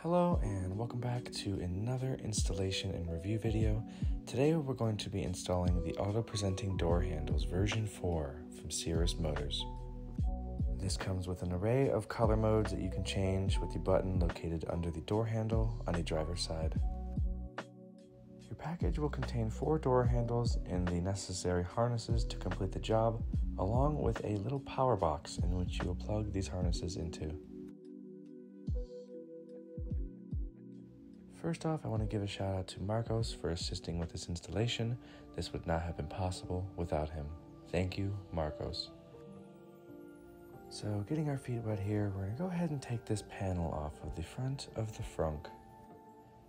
Hello and welcome back to another installation and review video. Today we're going to be installing the Auto Presenting Door Handles version 4 from Cirrus Motors. This comes with an array of color modes that you can change with the button located under the door handle on the driver's side. Your package will contain 4 door handles and the necessary harnesses to complete the job, along with a little power box in which you will plug these harnesses into. First off, I want to give a shout out to Marcos for assisting with this installation. This would not have been possible without him. Thank you, Marcos. So getting our feet wet here, we're going to go ahead and take this panel off of the front of the frunk.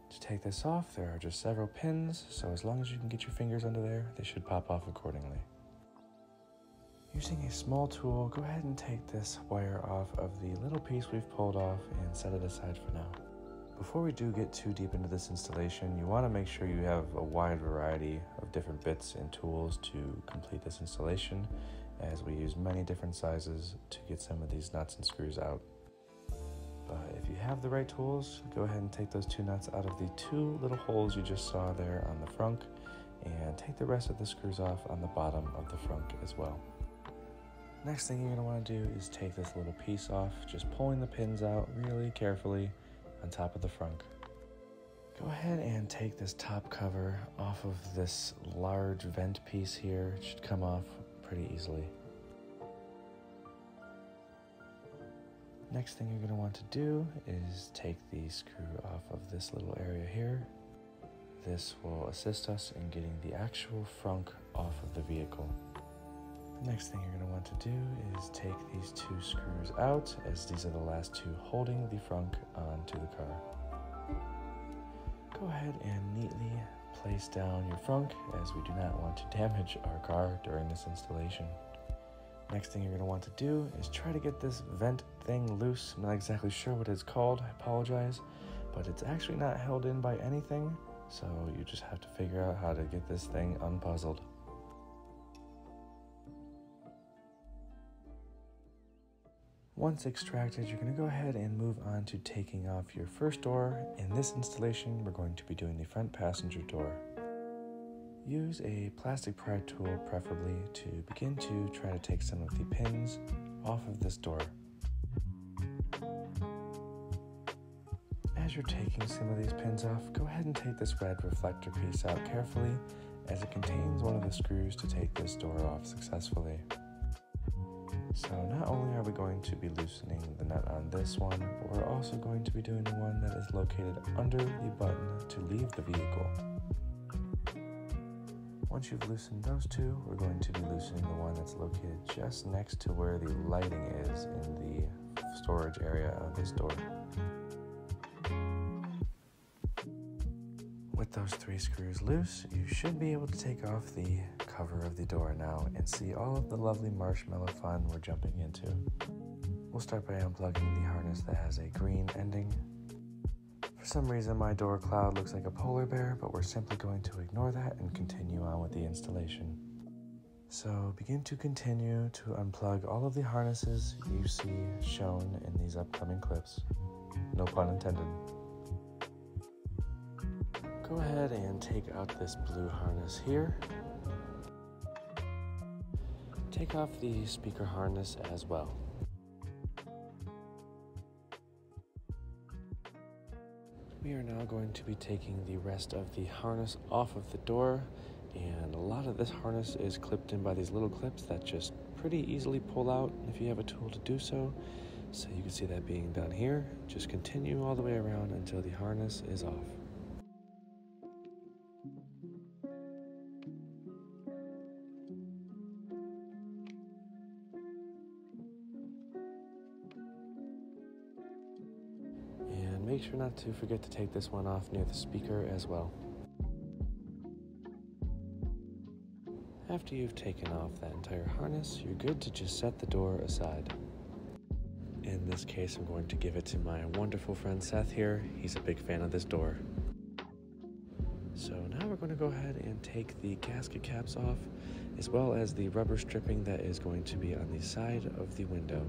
To take this off, there are just several pins, so as long as you can get your fingers under there, they should pop off accordingly. Using a small tool, go ahead and take this wire off of the little piece we've pulled off and set it aside for now. Before we do get too deep into this installation, you want to make sure you have a wide variety of different bits and tools to complete this installation, as we use many different sizes to get some of these nuts and screws out. But if you have the right tools, go ahead and take those 2 nuts out of the 2 little holes you just saw there on the frunk, and take the rest of the screws off on the bottom of the frunk as well. Next thing you're going to want to do is take this little piece off, just pulling the pins out really carefully on top of the frunk. Go ahead and take this top cover off of this large vent piece here. It should come off pretty easily. Next thing you're going to want to do is take the screw off of this little area here. This will assist us in getting the actual frunk off of the vehicle. The next thing you're going to want to do is take these 2 screws out, as these are the last 2 holding the frunk onto the car. Go ahead and neatly place down your frunk, as we do not want to damage our car during this installation. Next thing you're going to want to do is try to get this vent thing loose. I'm not exactly sure what it's called, I apologize, but it's actually not held in by anything, so you just have to figure out how to get this thing unpuzzled. Once extracted, you're going to go ahead and move on to taking off your first door. In this installation, we're going to be doing the front passenger door. Use a plastic pry tool, preferably, to begin to try to take some of the pins off of this door. As you're taking some of these pins off, go ahead and take this red reflector piece out carefully, as it contains one of the screws to take this door off successfully. So not only are we going to be loosening the nut on this one, but we're also going to be doing the one that is located under the button to leave the vehicle. Once you've loosened those 2, we're going to be loosening the one that's located just next to where the lighting is in the storage area of this door. With those 3 screws loose, you should be able to take off the cover of the door now and see all of the lovely marshmallow fun we're jumping into. We'll start by unplugging the harness that has a green ending. For some reason my door cloud looks like a polar bear, but we're simply going to ignore that and continue on with the installation. So begin to continue to unplug all of the harnesses you see shown in these upcoming clips. No pun intended. Go ahead and take out this blue harness here. Take off the speaker harness as well. We are now going to be taking the rest of the harness off of the door, and a lot of this harness is clipped in by these little clips that just pretty easily pull out if you have a tool to do so. So you can see that being done here. Just continue all the way around until the harness is off. Make sure not to forget to take this one off near the speaker as well. After you've taken off that entire harness, you're good to just set the door aside. In this case, I'm going to give it to my wonderful friend Seth here. He's a big fan of this door. So now we're going to go ahead and take the gasket caps off, as well as the rubber stripping that is going to be on the side of the window.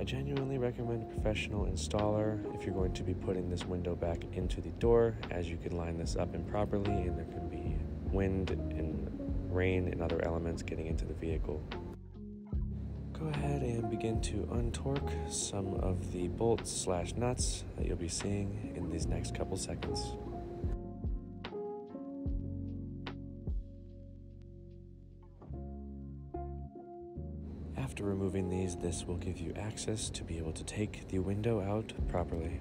I genuinely recommend a professional installer if you're going to be putting this window back into the door, as you can line this up improperly and there can be wind and rain and other elements getting into the vehicle. Go ahead and begin to untorque some of the bolts / nuts that you'll be seeing in these next couple seconds. After removing these, this will give you access to be able to take the window out properly.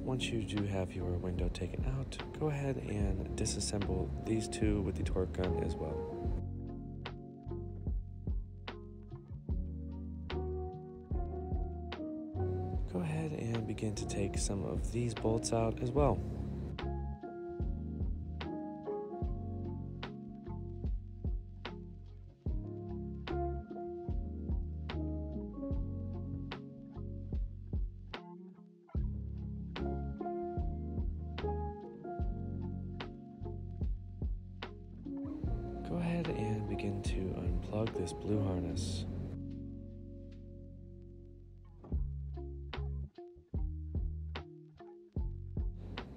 Once you do have your window taken out, go ahead and disassemble these two with the torque gun as well. Go ahead and begin to take some of these bolts out as well. Go ahead and begin to unplug this blue harness.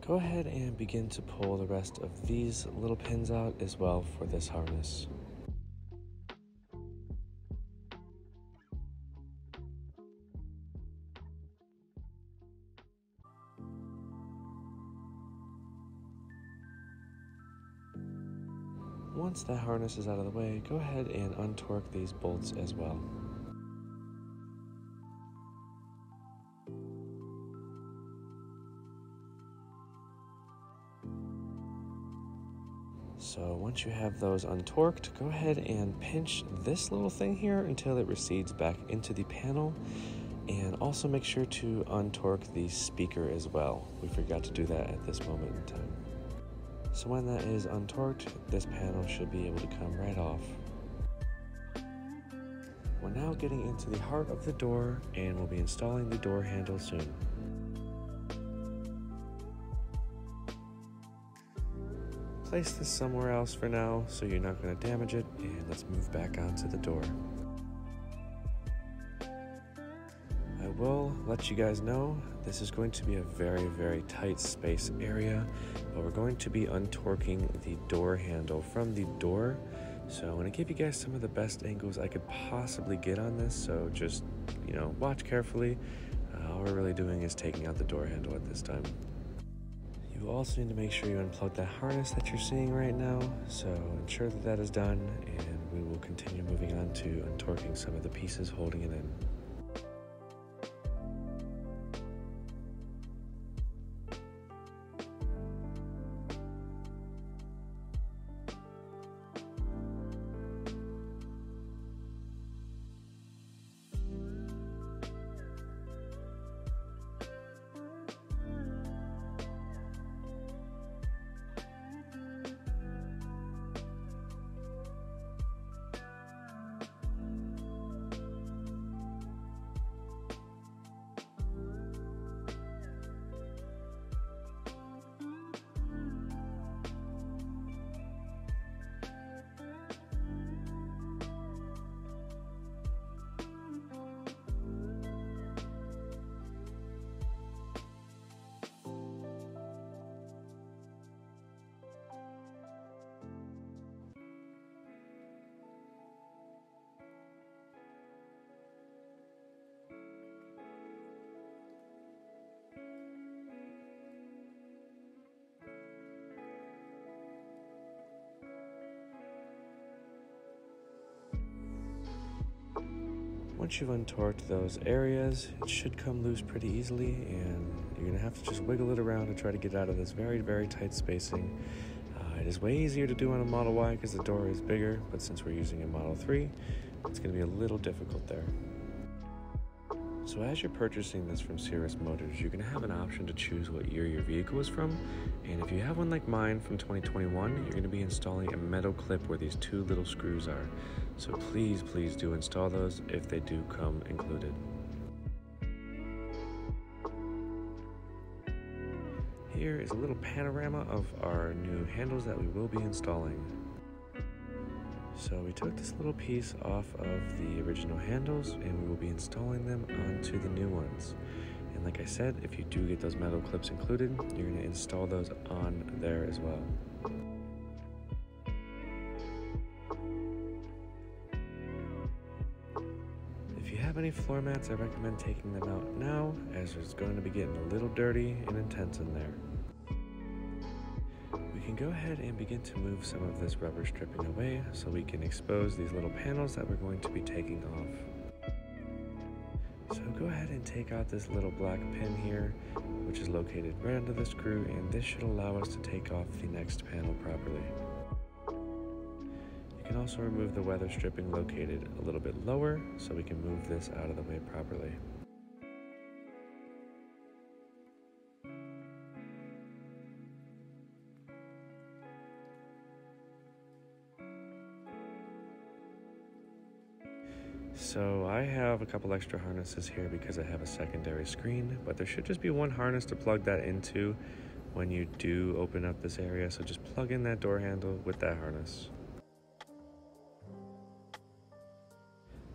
Go ahead and begin to pull the rest of these little pins out as well for this harness. Once that harness is out of the way, go ahead and untorque these bolts as well. So once you have those untorqued, go ahead and pinch this little thing here until it recedes back into the panel, and also make sure to untorque the speaker as well. We forgot to do that at this moment in time. So when that is untorqued, this panel should be able to come right off. We're now getting into the heart of the door, and we'll be installing the door handle soon. Place this somewhere else for now so you're not going to damage it, and let's move back onto the door. I will let you guys know this is going to be a very tight space area, but we're going to be untorquing the door handle from the door. So I want to give you guys some of the best angles I could possibly get on this, so just, watch carefully. All we're really doing is taking out the door handle at this time. You also need to make sure you unplug that harness that you're seeing right now, so ensure that that is done, and we will continue moving on to untorquing some of the pieces holding it in. Once you've untorqued those areas, it should come loose pretty easily, and you're going to have to just wiggle it around to try to get out of this very tight spacing. It is way easier to do on a Model Y because the door is bigger, but since we're using a Model 3, it's going to be a little difficult there. So as you're purchasing this from Cirrus Motors, you're going to have an option to choose what year your vehicle is from, and if you have one like mine from 2021, you're going to be installing a metal clip where these two little screws are. So please do install those if they do come included. Here is a little panorama of our new handles that we will be installing. So we took this little piece off of the original handles and we will be installing them onto the new ones. And like I said, if you do get those metal clips included, you're going to install those on there as well. If you have any floor mats, I recommend taking them out now, as it's going to be getting a little dirty and intense in there. We can go ahead and begin to move some of this rubber stripping away so we can expose these little panels that we're going to be taking off. So go ahead and take out this little black pin here, which is located right under the screw, and this should allow us to take off the next panel properly. You can also remove the weather stripping located a little bit lower so we can move this out of the way properly. So I have a couple extra harnesses here because I have a secondary screen, but there should just be one harness to plug that into when you do open up this area. So just plug in that door handle with that harness.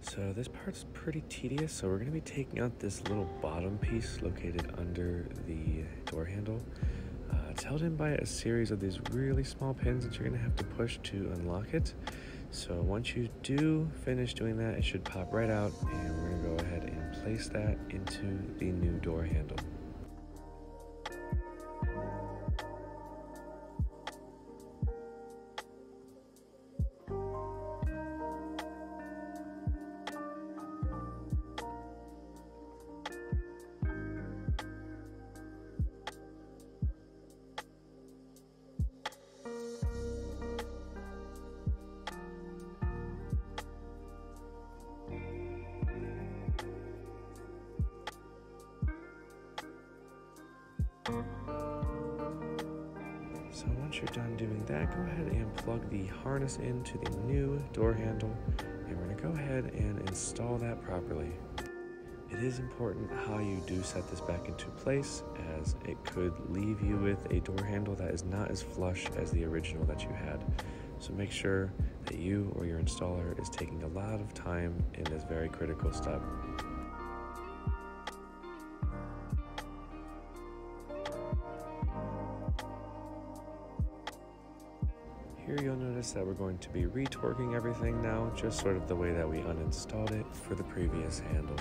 So this part's pretty tedious, so we're going to be taking out this little bottom piece located under the door handle. It's held in by a series of these really small pins that you're going to have to push to unlock it. So once you do finish doing that, it should pop right out, and we're going to go ahead and place that into the new door handle. So once you're done doing that, go ahead and plug the harness into the new door handle, and we're going to go ahead and install that properly. It is important how you do set this back into place, as it could leave you with a door handle that is not as flush as the original that you had. So make sure that you or your installer is taking a lot of time in this very critical step. Here you'll notice that we're going to be retorquing everything now, just sort of the way that we uninstalled it for the previous handle.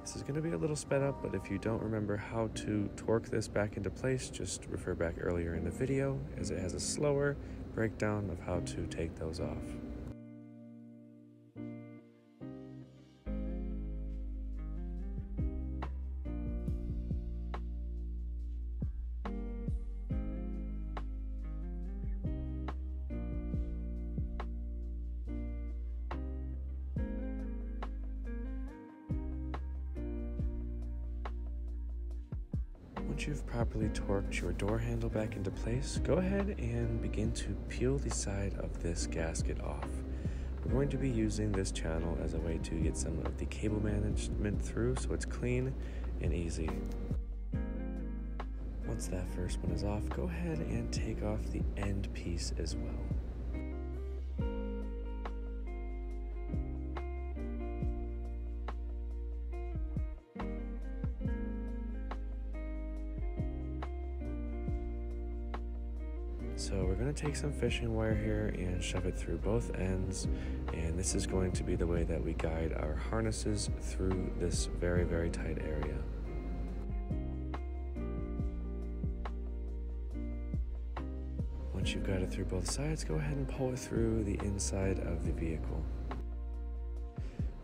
This is going to be a little sped up, but if you don't remember how to torque this back into place, just refer back earlier in the video, as it has a slower breakdown of how to take those off. Once you've properly torqued your door handle back into place, go ahead and begin to peel the side of this gasket off. We're going to be using this channel as a way to get some of the cable management through so it's clean and easy. Once that first one is off, go ahead and take off the end piece as well. So we're going to take some fishing wire here and shove it through both ends, and this is going to be the way that we guide our harnesses through this very, very tight area. Once you've got it through both sides, go ahead and pull it through the inside of the vehicle.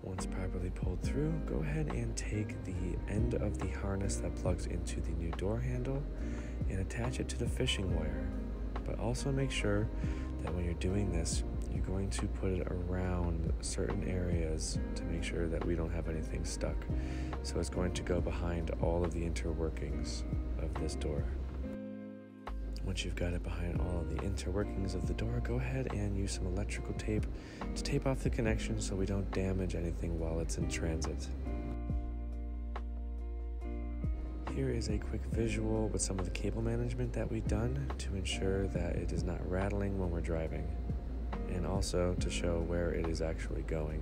Once properly pulled through, go ahead and take the end of the harness that plugs into the new door handle and attach it to the fishing wire. But also make sure that when you're doing this, you're going to put it around certain areas to make sure that we don't have anything stuck. So it's going to go behind all of the interworkings of this door. Once you've got it behind all of the interworkings of the door, go ahead and use some electrical tape to tape off the connection so we don't damage anything while it's in transit. Here is a quick visual with some of the cable management that we've done to ensure that it is not rattling when we're driving, and also to show where it is actually going.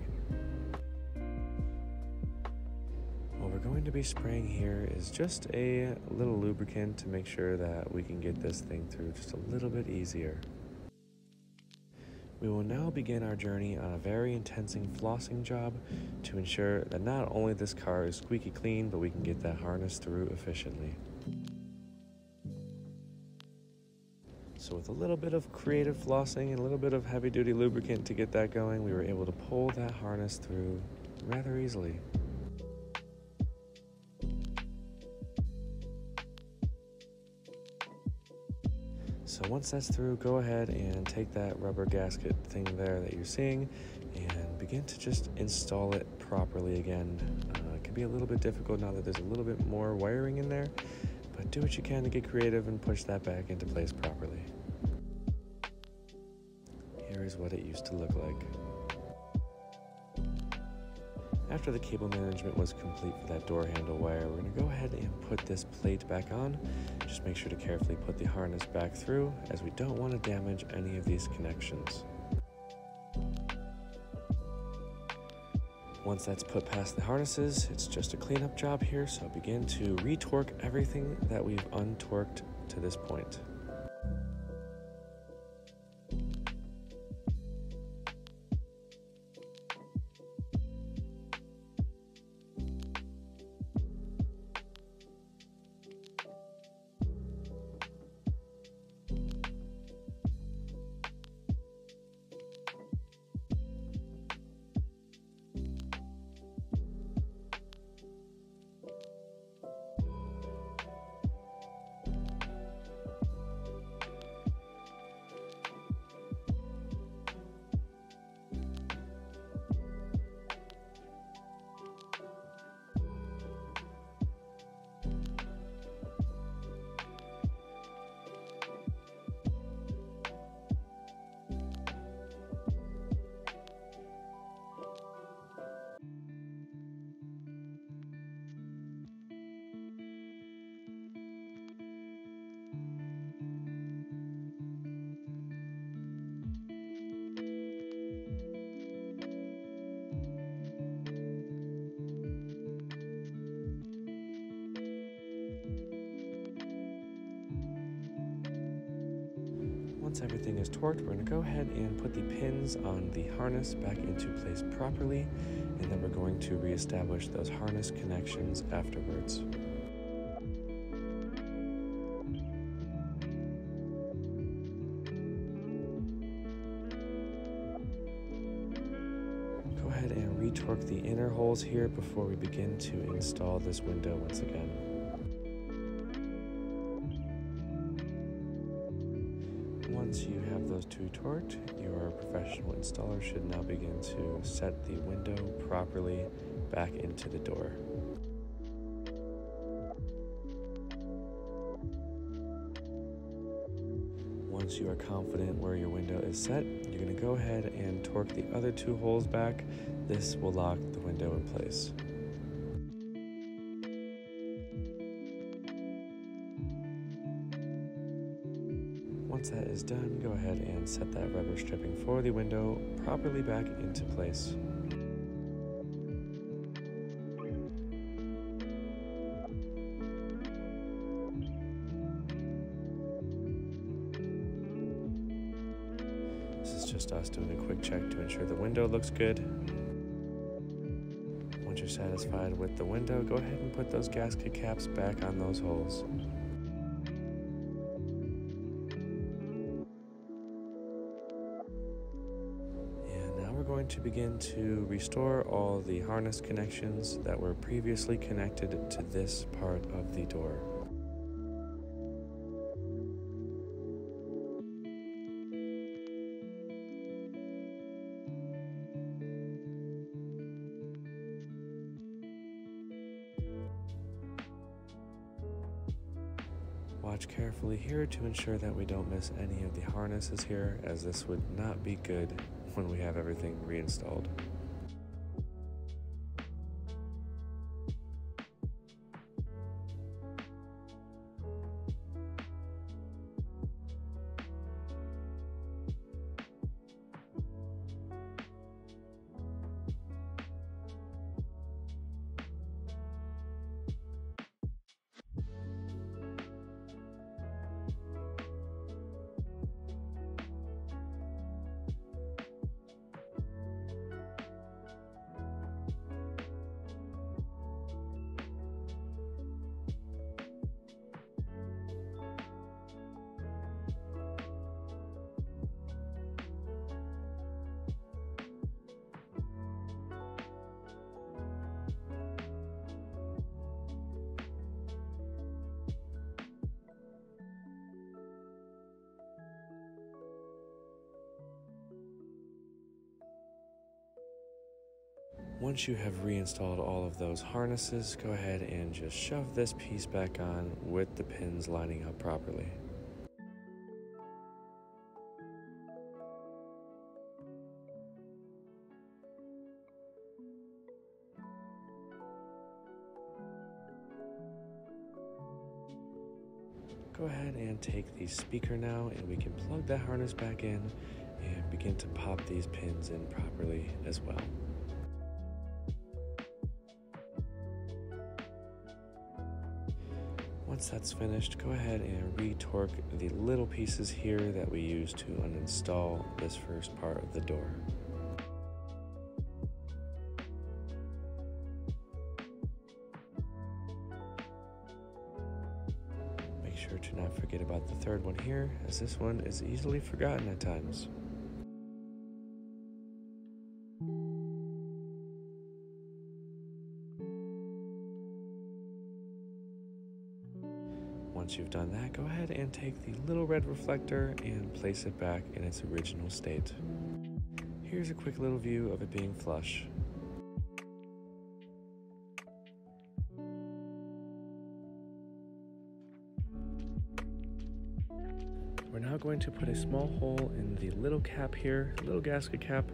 What we're going to be spraying here is just a little lubricant to make sure that we can get this thing through just a little bit easier. We will now begin our journey on a very intensing flossing job to ensure that not only this car is squeaky clean, but we can get that harness through efficiently. So with a little bit of creative flossing and a little bit of heavy-duty lubricant to get that going, we were able to pull that harness through rather easily. So once that's through, go ahead and take that rubber gasket thing there that you're seeing and begin to just install it properly again. It can be a little bit difficult now that there's a little bit more wiring in there, but do what you can to get creative and push that back into place properly. Here is what it used to look like. After the cable management was complete for that door handle wire, we're going to go ahead and put this plate back on. Just make sure to carefully put the harness back through, as we don't want to damage any of these connections. Once that's put past the harnesses, it's just a cleanup job here, so begin to re-torque everything that we've untorqued to this point. Once everything is torqued, we're going to go ahead and put the pins on the harness back into place properly, and then we're going to reestablish those harness connections afterwards. Go ahead and re-torque the inner holes here before we begin to install this window once again. Once you have those two torqued, your professional installer should now begin to set the window properly back into the door. Once you are confident where your window is set, you're going to go ahead and torque the other two holes back. This will lock the window in place. Once that is done, go ahead and set that rubber stripping for the window properly back into place. This is just us doing a quick check to ensure the window looks good. Once you're satisfied with the window, go ahead and put those gasket caps back on those holes. Going to begin to restore all the harness connections that were previously connected to this part of the door. Watch carefully here to ensure that we don't miss any of the harnesses here, as this would not be good when we have everything reinstalled. Once you have reinstalled all of those harnesses, go ahead and just shove this piece back on with the pins lining up properly. Go ahead and take the speaker now, and we can plug that harness back in and begin to pop these pins in properly as well. Once that's finished, go ahead and re-torque the little pieces here that we used to uninstall this first part of the door. Make sure to not forget about the third one here, as this one is easily forgotten at times. Once you've done that, go ahead and take the little red reflector and place it back in its original state. Here's a quick little view of it being flush. We're now going to put a small hole in the little cap here, little gasket cap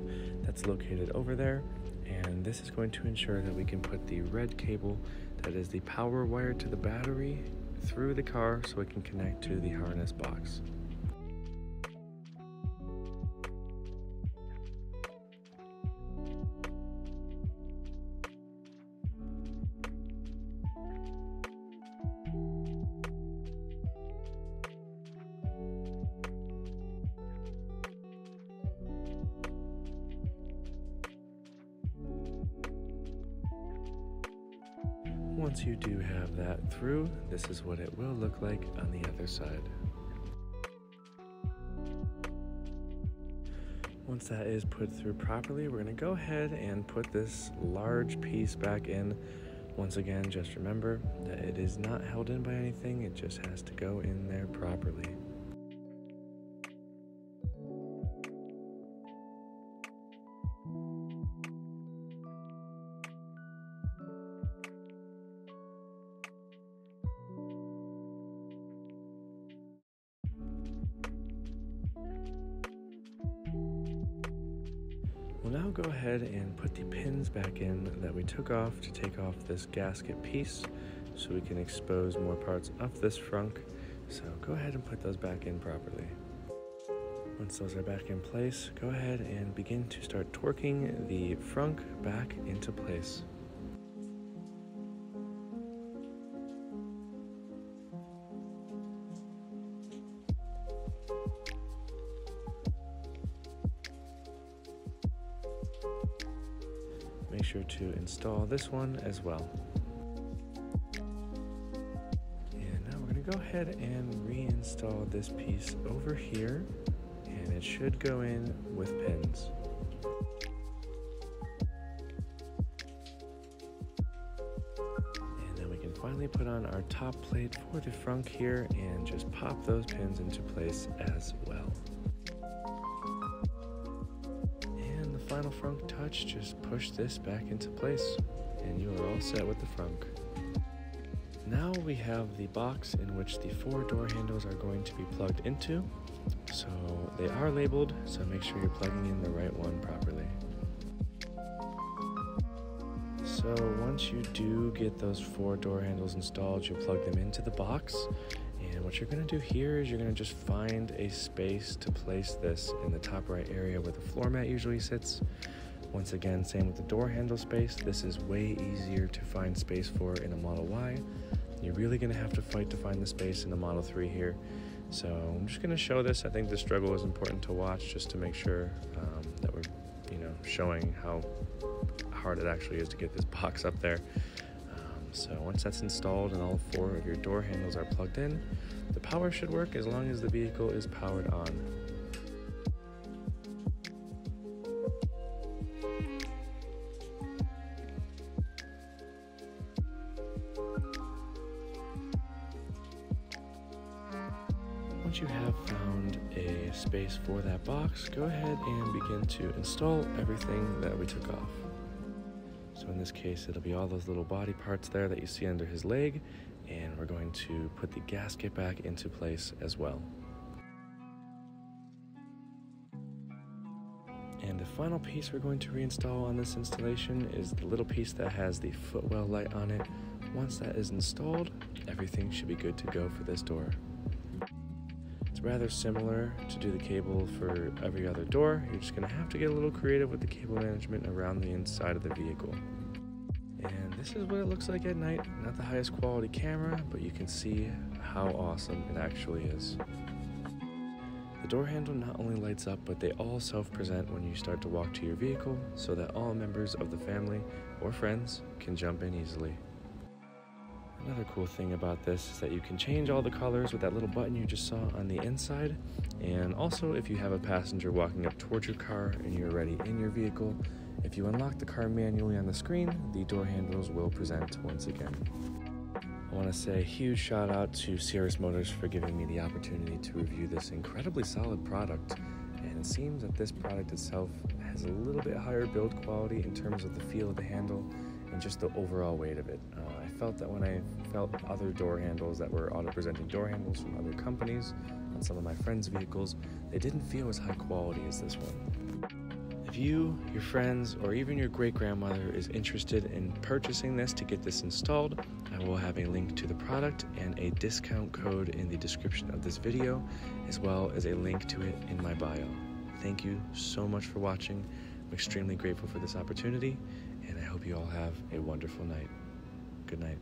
that's located over there, and this is going to ensure that we can put the red cable that is the power wire to the battery through the car so it can connect to the harness box. Once you do have that through, this is what it will look like on the other side. Once that is put through properly, we're going to go ahead and put this large piece back in. Once again, just remember that it is not held in by anything, it just has to go in there properly. We'll now go ahead and put the pins back in that we took off to take off this gasket piece so we can expose more parts of this frunk. So go ahead and put those back in properly. Once those are back in place, go ahead and begin to start torquing the frunk back into place. Make sure to install this one as well. And now we're going to go ahead and reinstall this piece over here, and it should go in with pins. And then we can finally put on our top plate for the frunk here and just pop those pins into place as well. Final frunk touch, just push this back into place and you are all set with the frunk. Now we have the box in which the 4 door handles are going to be plugged into. So they are labeled, so make sure you're plugging in the right one properly. So once you do get those 4 door handles installed, you'll plug them into the box. And what you're going to do here is you're going to just find a space to place this in the top right area where the floor mat usually sits. Once again, same with the door handle space. This is way easier to find space for in a Model Y. You're really going to have to fight to find the space in the Model 3 here. So I'm just going to show this. I think the struggle is important to watch just to make sure that we're showing how hard it actually is to get this box up there. So once that's installed and all 4 of your door handles are plugged in, the power should work as long as the vehicle is powered on. Once you have found a space for that box, go ahead and begin to install everything that we took off. So in this case, it'll be all those little body parts there that you see under his leg, and we're going to put the gasket back into place as well. And the final piece we're going to reinstall on this installation is the little piece that has the footwell light on it. Once that is installed, everything should be good to go for this door. It's rather similar to do the cable for every other door. You're just going to have to get a little creative with the cable management around the inside of the vehicle. And this is what it looks like at night. Not the highest quality camera, but you can see how awesome it actually is. The door handle not only lights up, but they all self-present when you start to walk to your vehicle so that all members of the family or friends can jump in easily. Another cool thing about this is that you can change all the colors with that little button you just saw on the inside. And also, if you have a passenger walking up towards your car and you're already in your vehicle, if you unlock the car manually on the screen, the door handles will present once again. I want to say a huge shout out to Sierras Motors for giving me the opportunity to review this incredibly solid product. And it seems that this product itself has a little bit higher build quality in terms of the feel of the handle and just the overall weight of it. I felt that when I felt other door handles that were auto-presenting door handles from other companies on some of my friends' vehicles, they didn't feel as high quality as this one. If you, your friends, or even your great-grandmother is interested in purchasing this to get this installed, I will have a link to the product and a discount code in the description of this video, as well as a link to it in my bio. Thank you so much for watching. I'm extremely grateful for this opportunity, and I hope you all have a wonderful night. Good night.